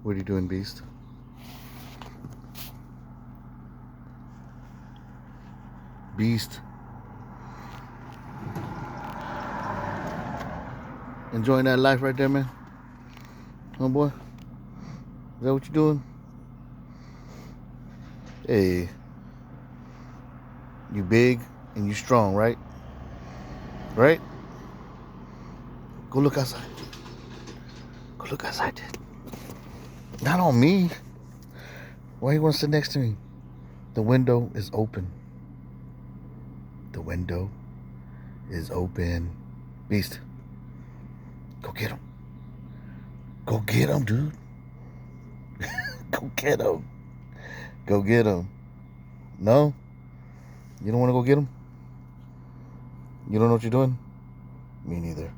What are you doing, Beast? Beast. Enjoying that life right there, man? Huh, boy? Is that what you're doing? Hey. You big and you strong, right? Right? Go look outside. Go look outside. Not on me. Why you want to sit next to me? The window is open. The window is open. Beast. Go get him. Go get him, dude. Go get him. Go get him. No? You don't want to go get him? You don't know what you're doing? Me neither.